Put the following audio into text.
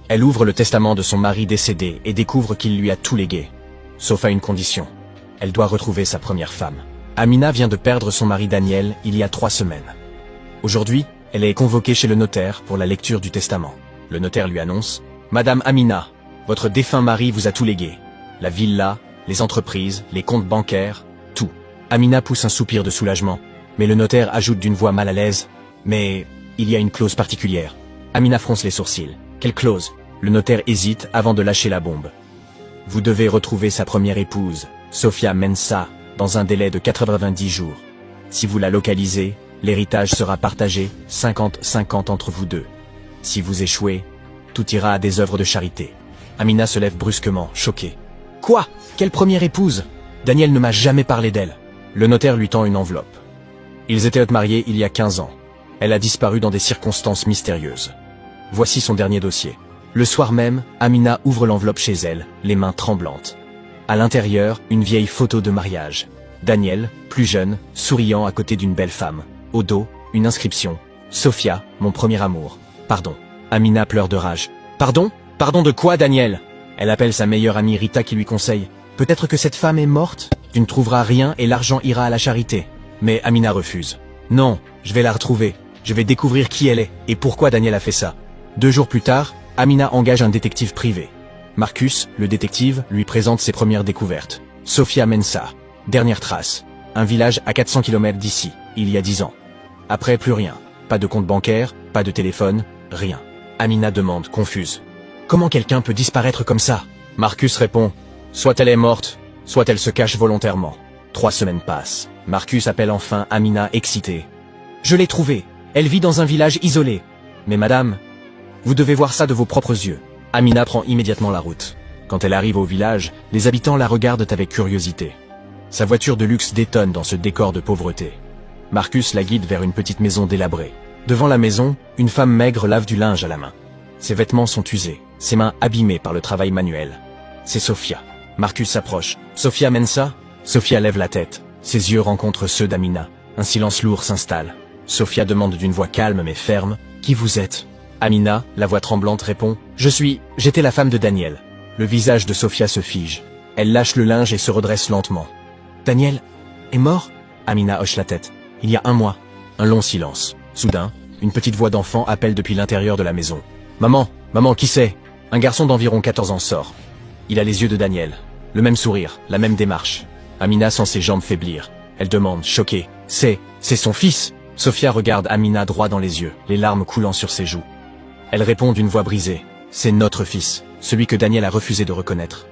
Elle ouvre le testament de son mari décédé et découvre qu'il lui a tout légué. Sauf à une condition. Elle doit retrouver sa première femme. Amina vient de perdre son mari Daniel il y a 3 semaines. Aujourd'hui, elle est convoquée chez le notaire pour la lecture du testament. Le notaire lui annonce « Madame Amina, votre défunt mari vous a tout légué. La villa, les entreprises, les comptes bancaires, tout. » Amina pousse un soupir de soulagement, mais le notaire ajoute d'une voix mal à l'aise « Mais il y a une clause particulière. » Amina fronce les sourcils. « Quelle clause ?» Le notaire hésite avant de lâcher la bombe. « Vous devez retrouver sa première épouse, Sofia Mensah, dans un délai de 90 jours. Si vous la localisez, l'héritage sera partagé 50-50 entre vous deux. Si vous échouez, tout ira à des œuvres de charité. » Amina se lève brusquement, choquée. « Quoi? Quelle première épouse? Daniel ne m'a jamais parlé d'elle. » Le notaire lui tend une enveloppe. Ils étaient mariés il y a 15 ans. Elle a disparu dans des circonstances mystérieuses. Voici son dernier dossier. Le soir même, Amina ouvre l'enveloppe chez elle, les mains tremblantes. À l'intérieur, une vieille photo de mariage. Daniel, plus jeune, souriant à côté d'une belle femme. Au dos, une inscription. « Sofia, mon premier amour. Pardon. » Amina pleure de rage. « Pardon? Pardon de quoi, Daniel ?» Elle appelle sa meilleure amie Rita qui lui conseille. « Peut-être que cette femme est morte? Tu ne trouveras rien et l'argent ira à la charité. » Mais Amina refuse. « Non, je vais la retrouver. Je vais découvrir qui elle est et pourquoi Daniel a fait ça. » 2 jours plus tard, Amina engage un détective privé. Marcus, le détective, lui présente ses premières découvertes. Sofia Mensah. Dernière trace. Un village à 400 km d'ici, il y a 10 ans. Après, plus rien. Pas de compte bancaire, pas de téléphone, rien. Amina demande, confuse. Comment quelqu'un peut disparaître comme ça? Marcus répond. Soit elle est morte, soit elle se cache volontairement. 3 semaines passent. Marcus appelle enfin Amina excitée. Je l'ai trouvée. Elle vit dans un village isolé. Mais madame, vous devez voir ça de vos propres yeux. Amina prend immédiatement la route. Quand elle arrive au village, les habitants la regardent avec curiosité. Sa voiture de luxe détonne dans ce décor de pauvreté. Marcus la guide vers une petite maison délabrée. Devant la maison, une femme maigre lave du linge à la main. Ses vêtements sont usés, ses mains abîmées par le travail manuel. C'est Sofia. Marcus s'approche. Sofia Mensah? Sofia lève la tête. Ses yeux rencontrent ceux d'Amina. Un silence lourd s'installe. Sofia demande d'une voix calme mais ferme. Qui vous êtes? Amina, la voix tremblante, répond. J'étais la femme de Daniel. Le visage de Sofia se fige. Elle lâche le linge et se redresse lentement. Daniel est mort? Amina hoche la tête. Il y a 1 mois. Un long silence. Soudain, une petite voix d'enfant appelle depuis l'intérieur de la maison. Maman, qui c'est? Un garçon d'environ 14 ans sort. Il a les yeux de Daniel. Le même sourire, la même démarche. Amina sent ses jambes faiblir. Elle demande, choquée. C'est son fils? Sofia regarde Amina droit dans les yeux, les larmes coulant sur ses joues. Elle répond d'une voix brisée. C'est notre fils, celui que Daniel a refusé de reconnaître.